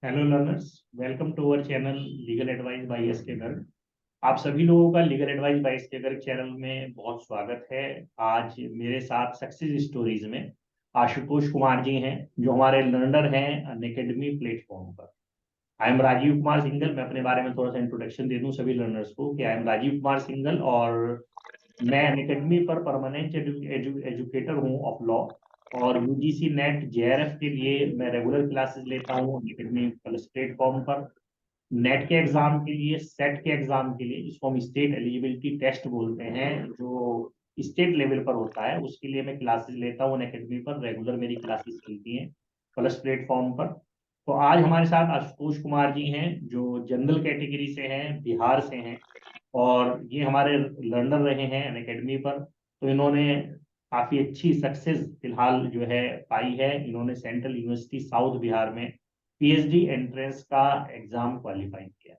Hello learners, welcome to our channel legal advice by S K Garg. आप सभी लोगों का legal advice by S K Garg channel में बहुत स्वागत है। आज मेरे साथ सक्सेस स्टोरीज में आशुतोष कुमार जी हैं, जो हमारे लर्नर हैं अनअकैडमी प्लेटफॉर्म पर। I am Rajiv Kumar Singhal. मैं अपने बारे में थोड़ा सा इंट्रोडक्शन दे दूं सभी लर्नर्स को कि आई एम राजीव कुमार सिंगल और मैं अनअकैडमी पर परमानेंट एजुकेटर हूँ ऑफ लॉ। और यूजीसी नेट जेआरएफ के लिए मैं रेगुलर क्लासेस लेता हूँ अनअकैडमी प्लस प्लेटफॉर्म पर। नेट के एग्जाम के लिए, सेट के एग्जाम के लिए, जिसको हम स्टेट एलिजिबिलिटी टेस्ट बोलते हैं, जो स्टेट लेवल पर होता है, उसके लिए मैं क्लासेस लेता हूँ अनअकैडमी पर। रेगुलर मेरी क्लासेस चलती हैं प्लस प्लेटफॉर्म पर। तो आज हमारे साथ आशुतोष कुमार जी हैं, जो जनरल कैटेगरी से हैं, बिहार से हैं। और ये हमारे लर्नर रहे हैं अनअकैडमी पर। तो इन्होंने काफी अच्छी सक्सेस फिलहाल जो है पाई है। इन्होंने सेंट्रल यूनिवर्सिटी साउथ बिहार में पीएचडी एंट्रेंस का एग्जाम क्वालिफाई किया।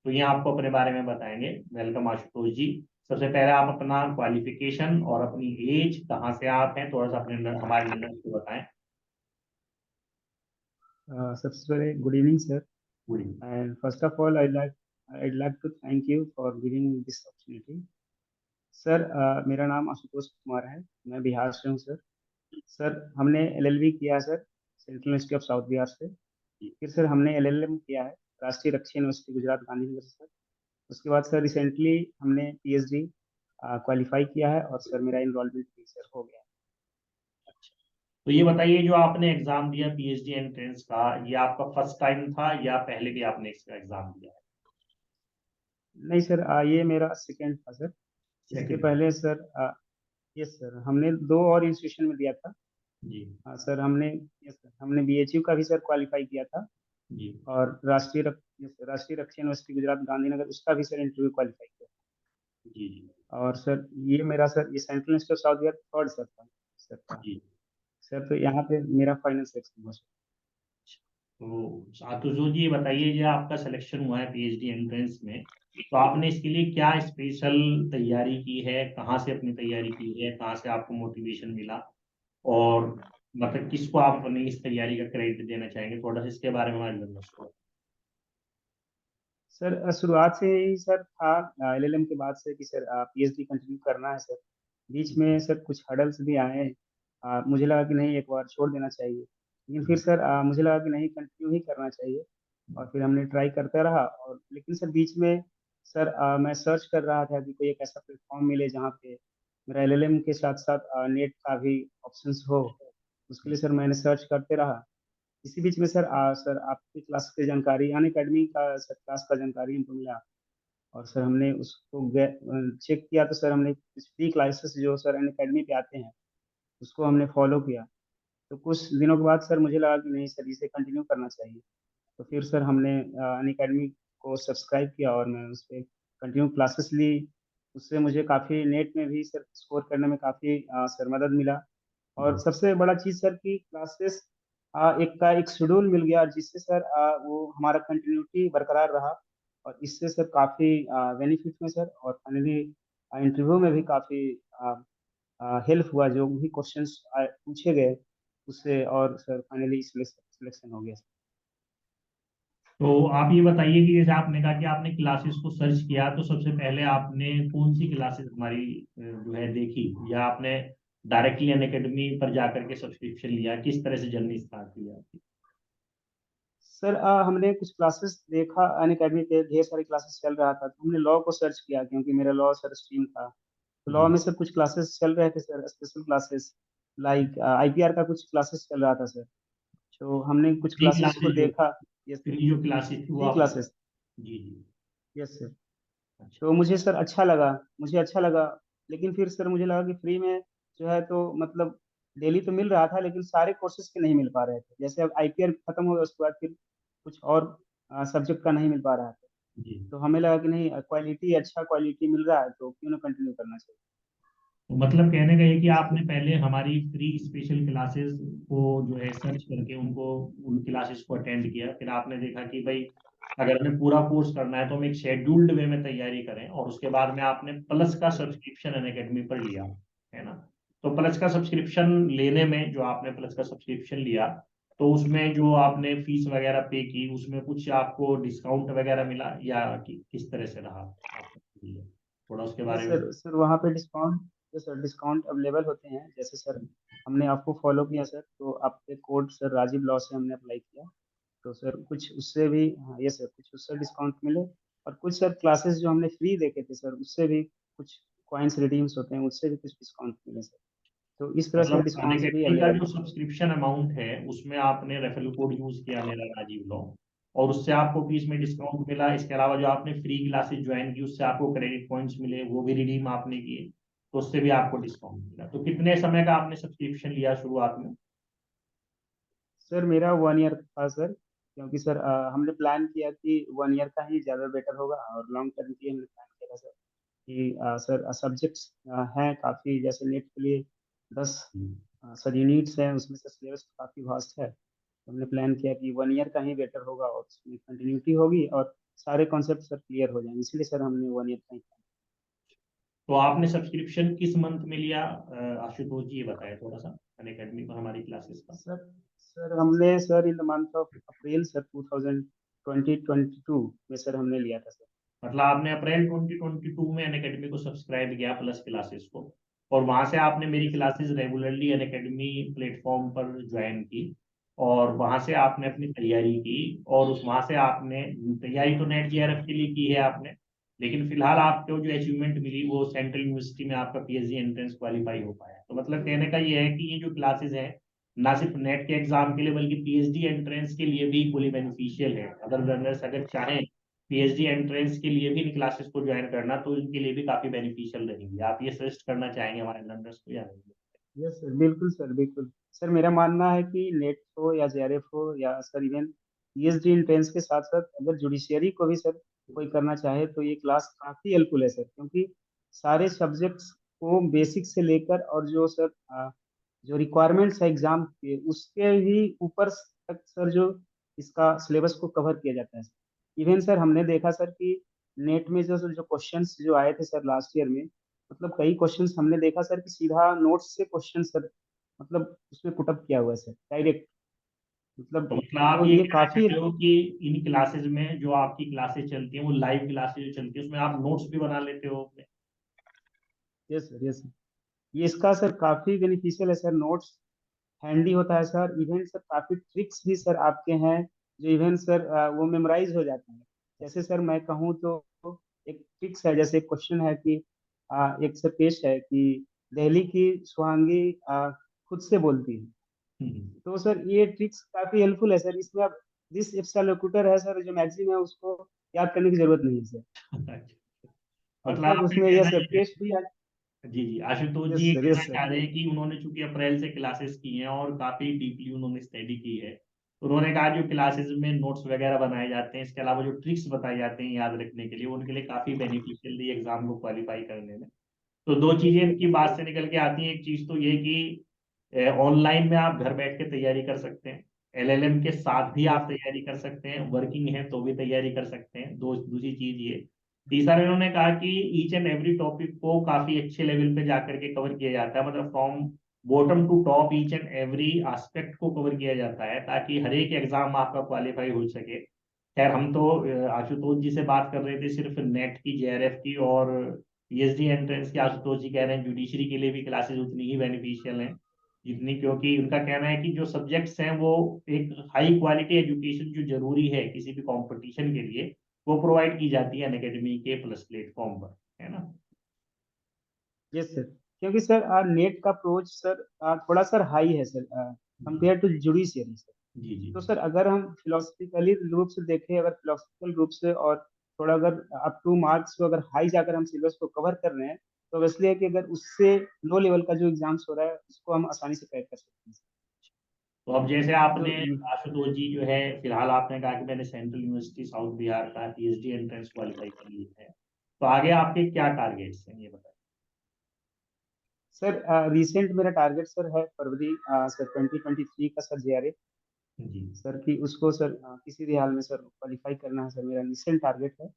तो ये आपको अपने बारे में बताएंगे। वेलकम आशुतोष जी। सबसे पहले आप अपना क्वालिफिकेशन और अपनी एज, कहाँ से आप हैं, थोड़ा सा अपने हमारे लर्नर्स को बताएं। सबसे पहले गुड इवनिंग सर। पूरी। And first of all I'd like to thank you for giving me this opportunity. Sir मेरा नाम आशुतोष कुमार है। मैं बिहार से हूँ सर। सर हमने एलएलबी किया है sir, central university of south Bihar से। फिर सर हमने एलएलएम किया है राष्ट्रीय रक्षा यूनिवर्सिटी गुजरात गांधीनगर से सर। उसके बाद सर रिसेंटली हमने पीएचडी क्वालिफाई किया है और सर मेरा इनरोलमेंट भी सर हो गया है। तो ये बताइए, जो आपने एग्जाम दिया पीएचडी एंट्रेंस का, ये आपका फर्स्ट टाइम था या पहले भी आपने इसका एग्जाम दिया है? नहीं सर, ये मेरा सेकेंड था सर। इसके सेकंड। पहले सर यस सर, हमने दो और इंस्टीट्यूशन में दिया था। जी। हाँ सर, हमने यस सर, हमने बीएचयू का भी सर क्वालिफाई किया था। जी। और यस सर, राष्ट्रीय रक्षा यूनिवर्सिटी गुजरात गांधीनगर, उसका भी सर इंटरव्यू क्वालिफाई किया। जी। जी। और सर ये मेरा सर ये central institute of south Bihar third sir था सर का। जी। सर तो यहाँ पे मेरा फाइनल सिलेक्शन हुआ सर। तो आतुजो जी, ये बताइए, जो आपका सिलेक्शन हुआ है पीएचडी एंट्रेंस में, तो आपने इसके लिए क्या स्पेशल तैयारी की है, कहाँ से अपनी तैयारी की है, कहाँ से आपको मोटिवेशन मिला, और मतलब किसको आप अपनी इस तैयारी का क्रेडिट देना चाहेंगे? थोड़ा सा इसके बारे में हमारे लिसनर्स को। सर शुरुआत से ही सर था एलएलएम के बाद से कि सर पीएचडी कंटिन्यू करना है सर। बीच में सर कुछ हडल्स भी आए हैं। मुझे लगा कि नहीं, एक बार छोड़ देना चाहिए, लेकिन फिर सर मुझे लगा कि नहीं, कंटिन्यू ही करना चाहिए। और फिर हमने ट्राई करते रहा। और लेकिन सर बीच में सर मैं सर्च कर रहा था कि कोई एक ऐसा प्लेटफॉर्म मिले जहाँ पे मेरा एलएलएम के साथ साथ नेट का भी ऑप्शंस हो। उसके लिए सर मैंने सर्च करते रहा। इसी बीच में सर सर आपकी क्लास की जानकारी, अन अकेडमी का सर क्लास का जानकारी हमको मिला। और सर हमने उसको चेक किया, तो सर हमने कुछ फ्री क्लासेस जो सर अन अकेडमी पे आते हैं उसको हमने फॉलो किया। तो कुछ दिनों के बाद सर मुझे लगा कि नहीं सर, इसे कंटिन्यू करना चाहिए। तो फिर सर हमने अन अकेडमी को सब्सक्राइब किया और मैं उस पर कंटिन्यू क्लासेस ली। उससे मुझे काफ़ी नेट में भी सर स्कोर करने में काफ़ी सर मदद मिला। और सबसे बड़ा चीज़ सर की क्लासेस एक शेड्यूल मिल गया, जिससे सर वो हमारा कंटिन्यूटी बरकरार रहा। और इससे सर काफ़ी बेनिफिट में सर, और फाइनली इंटरव्यू में भी काफ़ी हेल्प हुआ। जो भी क्वेश्चंस पूछे गए उससे, और सर फाइनली सिलेक्शन हो गया। तो आप ये बताइए कि जैसे आपने कहा कि आपने क्लासेस को सर्च किया, तो सबसे पहले आपने कौन सी क्लासेस हमारी जो है देखी, या आपने डायरेक्टली अन अकेडमी पर जाकर के सब्सक्रिप्शन लिया? किस तरह से जर्नी स्टार्ट हुई आपकी? सर हमने कुछ क्लासेस देखा, अन अकेडमी पे ढेर सारी क्लासेस चल रहा था, तो हमने लॉ को सर्च किया क्योंकि मेरा लॉ सर स्ट्रीम था। तो लॉ जी। में सर कुछ क्लासेस चल रहे थे sir, special classes like IPR का कुछ क्लासेस चल रहा था सर। तो हमने कुछ फ्री क्लासेस को क्लासेस जो देखा। यस सर, फ्री जो क्लासेस थी वो फ्री आप। क्लासेस। जी। जी। Yes sir. अच्छा। तो मुझे सर अच्छा लगा। लेकिन फिर सर मुझे लगा कि फ्री में जो है तो मतलब डेली तो मिल रहा था, लेकिन सारे कोर्सेज के नहीं मिल पा रहे थे। जैसे अब आईपीआर खत्म हो गया, उसके बाद फिर कुछ और सब्जेक्ट का नहीं मिल पा रहा था। जी। तो हमें लगा कि नहीं, अच्छा क्वालिटी मिल रहा है तो क्यों ना कंटिन्यू करना चाहिए। तो मतलब कहने का ये कि इसके आपने पहले हमारी फ्री स्पेशल क्लासेस को जो है सर्च करके उनको, उन क्लासेस को अटेंड किया, फिर आपने देखा कि भाई अगर हमें पूरा कोर्स करना है तो हम एक शेड्यूल्ड वे में तैयारी करें, और उसके बाद में आपने प्लस का सब्सक्रिप्शन अन अकेडमी पर लिया, है ना? तो प्लस का सब्सक्रिप्शन लेने में, जो आपने प्लस का सब्सक्रिप्शन लिया, तो उसमें जो आपने फीस वगैरह पे की उसमें कुछ आपको डिस्काउंट वगैरह मिला या किस तरह से रहा आपके लिए? थोड़ा उसके ये बारे में। सर वहाँ पे डिस्काउंट, ये सर डिस्काउंट अवेलेबल होते हैं। जैसे सर हमने आपको फॉलो किया सर, तो आपके कोड सर राजीव लॉ से हमने अप्लाई किया, तो सर कुछ उससे भी, हाँ ये सर कुछ उससे डिस्काउंट मिले। और कुछ सर क्लासेस जो हमने फ्री देखे थे सर, उससे भी कुछ कॉइन्स रिडीम्स होते हैं, उससे भी कुछ डिस्काउंट मिले सर। तो इस तरह से मतलब डिस्काउंट्स भी अनअकैडमी का अवेलेबल जो हैं। सब्सक्रिप्शन अमाउंट है उसमें आपने रेफरल कोड यूज किया मेरा राजीव लॉ, और उससे आपको फीस में डिस्काउंट मिला। इसके अलावा जो आपने फ्री क्लासेस ज्वाइन की उससे आपको क्रेडिट पॉइंट्स मिले, वो भी रिडीम आपने किए, तो उससे भी आपको डिस्काउंट मिला। तो कितने समय का आपने सब्सक्रिप्शन लिया शुरुआत में? सर मेरा 1 ईयर था सर, क्योंकि सर हमने प्लान किया कि 1 ईयर का ही ज़्यादा बेटर होगा, और लॉन्ग टर्म के लिए हमने प्लान किया था सर कि सर सब्जेक्ट्स हैं काफ़ी, जैसे नेट के लिए 10 सर यूनिट्स हैं, उसमें से सिलेबस काफ़ी वास्ट है। तो हमने प्लान किया कि 1 ईयर का ही बेटर होगा, और उसमें कंटिन्यूटी होगी और सारे कॉन्सेप्ट सर क्लियर हो जाएंगे, इसलिए सर हमने 1 ईयर का ही plan तो आपने सब्सक्रिप्शन किस मंथ में लिया? आशुतोष जी ये बताया थोड़ा सा अनअकैडमी पर हमारी क्लासेस का। किया। सर हमने sir in the month of April sir 2022 में सर हमने लिया था सर। मतलब आपने अप्रैल 2022 में अनअकैडमी को सब्सक्राइब किया प्लस क्लासेस को, और वहां से आपने मेरी yes sir. Classes regularly Unacademy platform पर ज्वाइन की, और वहां से आपने अपनी तैयारी की, और उस वहां से आपने तैयारी तो नेट जेआरएफ के लिए की है आपने, लेकिन फिलहाल आपको जो अचीवमेंट मिली वो सेंट्रल यूनिवर्सिटी में आपका पीएचडी एंट्रेंस क्वालिफाई हो पाया। तो मतलब कहने का ये है कि ये जो क्लासेस हैं ना सिर्फ नेट के एग्जाम के लिए बल्कि पीएचडी एंट्रेंस के लिए भी इक्वली बेनिफिशियल है। अदर लर्नर्स अगर चाहें पीएचडी एंट्रेंस के लिए भी इन क्लासेस को ज्वाइन करना तो इनके लिए भी काफी बेनिफिशियल रहेंगी। आप ये सजेस्ट करना चाहेंगे हमारे लर्नर्स को या नहीं? यस सर, बिल्कुल सर, बिल्कुल सर। मेरा मानना है कि नेट हो या जेआरएफ हो या सर इवन पीएचडी एंट्रेंस के साथ साथ अगर जुडिशियरी को भी सर कोई करना चाहे तो ये क्लास काफी हेल्पफुल है सर, क्योंकि सारे सब्जेक्ट्स को बेसिक से लेकर और जो सर जो रिक्वायरमेंट्स है एग्जाम के उसके भी ऊपर तक सर जो इसका सिलेबस को कवर किया जाता है। इवन सर हमने देखा सर कि नेट में जो जो क्वेश्चंस जो आए थे सर लास्ट ईयर में, मतलब कई क्वेश्चंस हमने देखा सर कि सीधा नोट्स से क्वेश्चन सर, मतलब उसमें पुटअप किया हुआ है सर डायरेक्ट, तो मतलब मतलब आप तो ये ये कहना काफी। चाहते हो कि इन क्लासेस में जो आपकी क्लासेस चलती हैं वो लाइव क्लासेस जो चलती है उसमें आप नोट्स भी बना लेते हो अपने? यस सर, यस सर, ये इसका सर काफी बेनिफिशियल है सर। नोट्स हैंडी होता है सर, इवन सर काफी ट्रिक्स भी सर आपके हैं जो इवन सर वो मेमोराइज हो जाते हैं। जैसे सर मैं कहूँ तो एक ट्रिक्स है, जैसे क्वेश्चन है कि एक सर पेश है कि दिल्ली की सुहांगी खुद से बोलती है। हम्म। तो सर ये ट्रिक्स काफी हेल्पफुल है सर, इसमें आप दिस इफ्सा लोकुटर है सर जो मैगजीन है उसको याद करने की जरूरत नहीं है सर। और मतलब सर आप ये उसमें ये कहना सर ये पेश भी जी जी, आशुतोष जी यस ये सर, कहना यस सर। चाह रहे हैं कि उन्होंने चूंकि अप्रैल से क्लासेस की हैं और काफी डीपली उन्होंने स्टडी की है, तो उन्होंने कहा जो क्लासेस में नोट्स वगैरह बनाए जाते हैं इसके अलावा जो ट्रिक्स बताए जाते हैं याद रखने के लिए उनके लिए काफी बेनिफिशियल एग्जाम को क्वालिफाई करने में। तो दो चीजें इनकी बात से निकल के आती हैं। एक चीज तो ये कि ऑनलाइन में आप घर बैठ के तैयारी कर सकते हैं, एलएलएम के साथ भी आप यस सर, तैयारी कर सकते हैं, वर्किंग है तो भी तैयारी कर सकते हैं। दूसरी चीज ये। तीसरा इन्होंने कहा कि ईच एंड एवरी टॉपिक को काफी अच्छे लेवल पे जाकर के कवर किया जाता है, मतलब from bottom to top each and every aspect को कवर किया जाता है ताकि हर एक एग्जाम आपका क्वालिफाई हो सके। खैर हम तो आशुतोष जी से बात कर रहे थे सिर्फ नेट की जेआरएफ की, और पीएचडी एंट्रेंस की आशुतोष जी कह रहे हैं जुडिशरी के लिए भी क्लासेस उतनी ही बेनिफिशियल हैं जितनी, क्योंकि उनका कहना है कि जो सब्जेक्ट्स हैं वो एक हाई क्वालिटी एजुकेशन जो जरूरी है किसी भी कंपटीशन के लिए वो प्रोवाइड की जाती है अनअकैडमी के प्लस प्लेटफॉर्म पर, है ना? Yes sir. क्योंकि सर नेट का अप्रोच सर थोड़ा सर हाई है सर जी कंपेयर टू जुडिशियरी सर। जी जी। तो सर अगर हम फिलोसफिकली रूप से देखें, अगर फिलोसफिकल रूप से और थोड़ा अगर अप टू मार्क्स को अगर हाई जाकर हम सिलेबस को कवर कर रहे हैं, तो इसलिए है कि अगर उससे लो लेवल का जो एग्जाम्स हो रहा है उसको हम आसानी से क्रैक कर सकते हैं। तो अब जैसे तो आपने आशुतोष जी जो है फिलहाल आपने कहा कि मैंने सेंट्रल यूनिवर्सिटी साउथ बिहार का पीएचडी एंट्रेंस क्वालिफाई कर लिया है, तो आगे आपके क्या टारगेट्स हैं ये बताइए? सर रिसेंट मेरा टारगेट सर है फरवरी सर 2023 का सर जेआरए जी सर की, उसको सर किसी भी हाल में सर क्वालिफाई करना है सर, मेरा रिसेंट टारगेट है।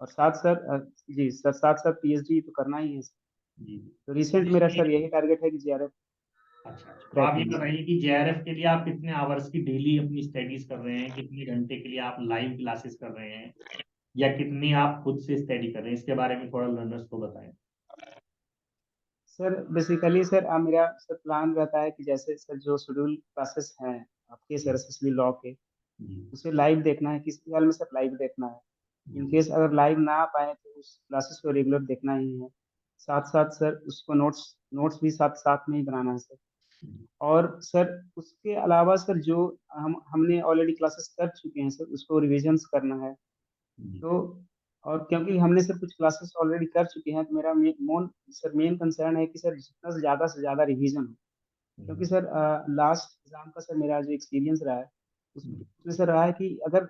और साथ सर जी सर, साथ साथ पीएचडी तो करना ही है सर। जी। तो तो रिसेंट मेरा इसमें सर यही टारगेट है कि जेआरएफ। अच्छा अच्छा, तो क्रैक आप ये होने से। बताइए कि जेआरएफ के लिए आप कितने आवर्स की डेली अपनी स्टडीज कर रहे हैं, कितने घंटे के लिए आप लाइव क्लासेस कर रहे हैं, या कितनी आप खुद से स्टडी कर रहे हैं, इसके बारे में थोड़ा लर्नर्स को बताएं। सर बेसिकली सर मेरा सर प्लान रहता है कि जैसे सर जो शेड्यूल क्लासेस हैं आपके सर स्पेशली लॉ के, जी उसे लाइव देखना है, किसी हाल में सर लाइव देखना है। इन जी केस अगर लाइव ना आ पाए तो उस क्लासेस को रेगुलर देखना ही है। साथ साथ सर उसको नोट्स नोट्स भी साथ साथ में ही बनाना है सर। और सर उसके अलावा सर जो हमने ऑलरेडी क्लासेस कर चुके हैं सर उसको रिविजन्स करना है। जी तो और क्योंकि हमने सर कुछ क्लासेस ऑलरेडी कर चुके हैं तो मेरा मेन कंसर्न है कि सर जितना से ज़्यादा रिवीजन हो। क्योंकि सर लास्ट एग्जाम का सर मेरा जो एक्सपीरियंस रहा है उसमें सर रहा है कि अगर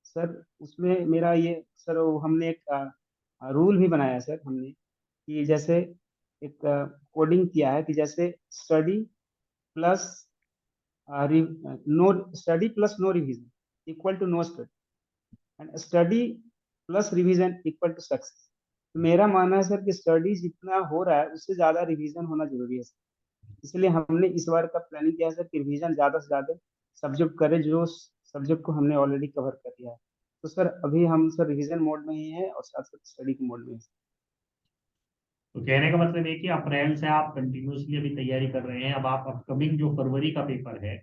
सर उसमें मेरा ये सर वो हमने एक रूल भी बनाया है सर हमने कि जैसे एक कोडिंग किया है कि जैसे study plus no study plus no revision equal to no study and study plus revision equal to success. तो मेरा मानना है सर कि स्टडी जितना हो रहा है उससे ज्यादा रिवीजन होना जरूरी है सर। इसलिए हमने इस बार का प्लानिंग किया है सर कि रिवीजन ज्यादा से ज्यादा सब्जेक्ट करें जो सब्जेक्ट को हमने ऑलरेडी कवर कर लिया है। तो सर अभी हम सर रिवीजन मोड में ही हैं और साथ साथ स्टडी के मोड में हैं। तो कहने का मतलब है कि अप्रैल से आप कंटिन्यूसली अभी तैयारी कर रहे हैं, अब आप अपकमिंग जो फरवरी का पेपर है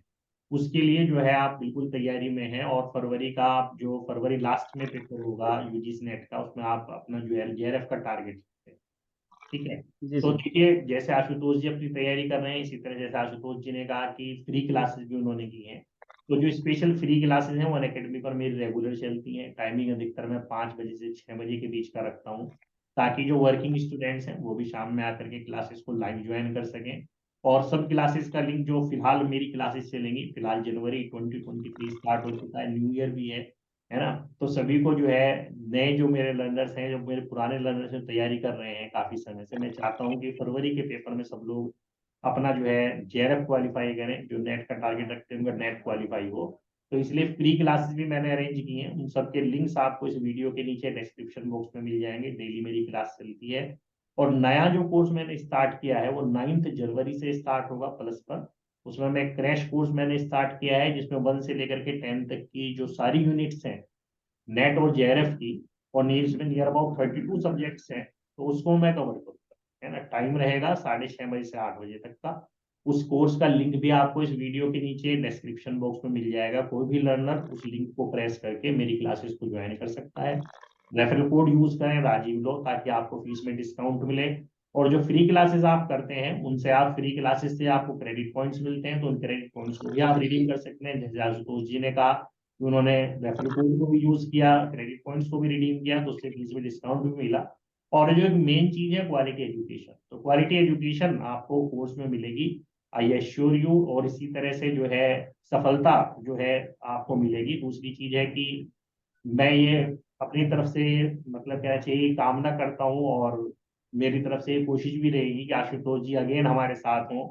उसके लिए जो है आप बिल्कुल तैयारी में हैं, और फरवरी का आप जो फरवरी लास्ट में पेपर होगा यूजीसी नेट का, उसमें आप अपना जो है जेआरएफ का टारगेट, ठीक है। जी तो सर। देखिए, जैसे आशुतोष जी अपनी तैयारी कर रहे हैं, इसी तरह जैसे आशुतोष जी ने कहा कि फ्री क्लासेस भी उन्होंने की हैं, तो जो स्पेशल फ्री क्लासेस हैं वो अनअकैडमी पर मेरी रेगुलर चलती हैं। टाइमिंग अधिकतर मैं 5 बजे से 6 बजे के बीच का रखता हूँ, ताकि जो वर्किंग स्टूडेंट्स हैं वो भी शाम में आकर के क्लासेस को लाइव ज्वाइन कर सकें। और सब क्लासेस का लिंक जो फिलहाल मेरी क्लासेस चलेंगी, फिलहाल जनवरी 2023 स्टार्ट हो चुका है, न्यू ईयर भी है ना। तो सभी को जो है, नए जो मेरे लर्नर्स हैं, जो मेरे पुराने लर्नर्स हैं तैयारी कर रहे हैं काफी समय से, मैं चाहता हूँ कि फरवरी के पेपर में सब लोग अपना जो है जेआरएफ क्वालिफाई करें, जो नेट का टारगेट रखते हैं उनका नेट क्वालिफाई हो। तो इसलिए फ्री क्लासेस भी मैंने अरेंज की हैं, उन सबके लिंक्स आपको इस वीडियो के नीचे डिस्क्रिप्शन बॉक्स में मिल जाएंगे। डेली मेरी क्लास चलती है। और नया जो कोर्स मैंने स्टार्ट किया है वो 9 जनवरी से स्टार्ट होगा प्लस पर। उसमें मैं क्रैश कोर्स मैंने स्टार्ट किया है, जिसमें 1 से लेकर के 10 तक की जो सारी यूनिट्स हैं नेट और जेआरएफ की, और नीड्स में नियर अबाउट 32 सब्जेक्ट्स हैं, तो उसको मैं कवर करूंगा, है ना। टाइम रहेगा 6:30 बजे से 8 बजे तक का। उस कोर्स का लिंक भी आपको इस वीडियो के नीचे डिस्क्रिप्शन बॉक्स में मिल जाएगा। कोई भी लर्नर उस लिंक को प्रेस करके मेरी क्लासेस को ज्वाइन कर सकता है। रेफरल कोड यूज करें राजीव लो, ताकि आपको फीस में डिस्काउंट मिले। और जो फ्री क्लासेस आप करते हैं उनसे, आप फ्री क्लासेस से आपको क्रेडिट पॉइंट्स मिलते हैं, तो उन क्रेडिट पॉइंट्स को भी आप रिडीम कर सकते हैं। जैसे आशुतोष जी ने कहा कि उन्होंने रेफरल कोड को भी यूज किया, क्रेडिट पॉइंट्स को भी रिडीम किया, तो उससे फीस में डिस्काउंट भी मिला। और जो एक मेन चीज है क्वालिटी एजुकेशन, तो क्वालिटी एजुकेशन आपको कोर्स में मिलेगी, आई एश्योर यू। और इसी तरह से जो है सफलता जो है आपको मिलेगी। दूसरी चीज है कि मैं ये अपनी तरफ से, मतलब क्या चाहिए, कामना करता हूँ, और मेरी तरफ से कोशिश भी रहेगी कि आशुतोष जी अगेन हमारे साथ हों।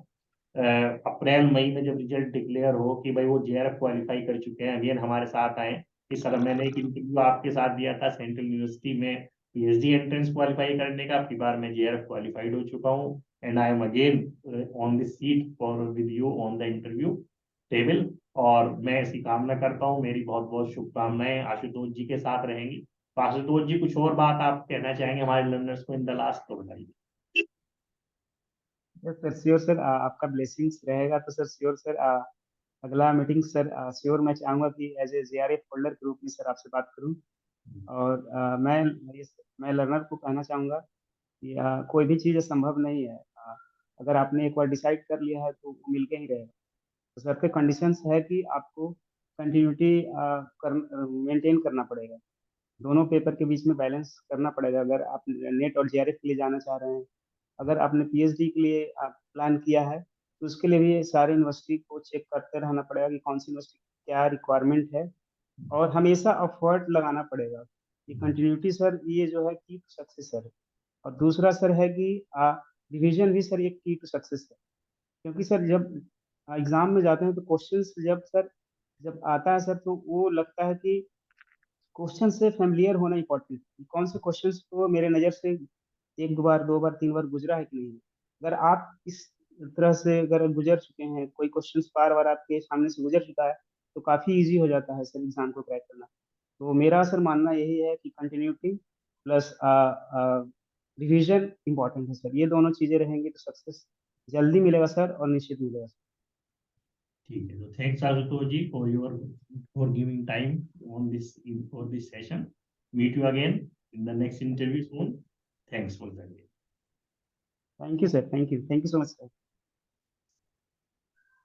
अप्रैल मई में जब रिजल्ट डिक्लेयर हो कि भाई वो जेआरएफ क्वालिफाई कर चुके हैं, अगेन हमारे साथ आए। इस तरह मैंने एक इंटरव्यू आपके साथ दिया था सेंट्रल यूनिवर्सिटी में पीएचडी एंट्रेंस क्वालिफाई करने का, अब की बार मैं जेआरएफ क्वालिफाइड हो चुका हूँ, and I am again on the seat for with you on the interview table. और मैं ऐसी कामना करता हूँ, मेरी बहुत बहुत शुभकामनाएं आशुतोष जी के साथ रहेंगी। तो आशुतोष जी, कुछ और बात आप कहना चाहेंगे हमारे लर्नर्स को इन द लास्ट, तो बताइए। यस सर श्योर सर आपका ब्लेसिंग्स रहेगा तो सर श्योर सर अगला मीटिंग सर श्योर मैं चाहूंगा कि एज ए जेआरएफ होल्डर के रूप में सर आपसे बात करूं। और मैं लर्नर को कहना चाहूंगा कि कोई भी चीज़ संभव नहीं है। अगर आपने एक बार डिसाइड कर लिया है तो वो मिलके ही रहेगा। तो सर के कंडीशंस है कि आपको कंटिन्यूटी कर मेंटेन करना पड़ेगा। दोनों पेपर के बीच में बैलेंस करना पड़ेगा अगर आप नेट और जेआरएफ के लिए जाना चाह रहे हैं। अगर आपने पीएचडी के लिए प्लान किया है तो उसके लिए भी सारे यूनिवर्सिटी को चेक करते रहना पड़ेगा कि कौन सी यूनिवर्सिटी क्या रिक्वायरमेंट है। और हमेशा एफर्ट लगाना पड़ेगा। ये कंटिन्यूटी सर ये जो है की सक्सेस है। और दूसरा सर है कि रिवीजन भी सर एक की टू सक्सेस है। क्योंकि सर जब एग्जाम में जाते हैं तो क्वेश्चंस जब आता है सर तो वो लगता है कि क्वेश्चन से फेमिलियर होना इंपॉर्टेंट है। कौन से क्वेश्चंस तो मेरे नज़र से एक दो बार 2 बार 3 बार गुजरा है कि नहीं। अगर आप तरह से अगर गुजर चुके हैं, कोई क्वेश्चंस बार बार आपके सामने से गुजर चुका है, तो काफ़ी इजी हो जाता है सर एग्जाम को क्रैक करना। तो मेरा सर मानना यही है कि कंटिन्यूटी प्लस रिवीजन इंपॉर्टेंट है सर। ये दोनों चीज़ें रहेंगी तो सक्सेस जल्दी मिलेगा सर, और निश्चित मिलेगा सर। ठीक है, तो thanks Ashutosh ji for giving time on this session. Meet you again in the next interview soon. Thanks for that. Thank you sir, thank you so much sir.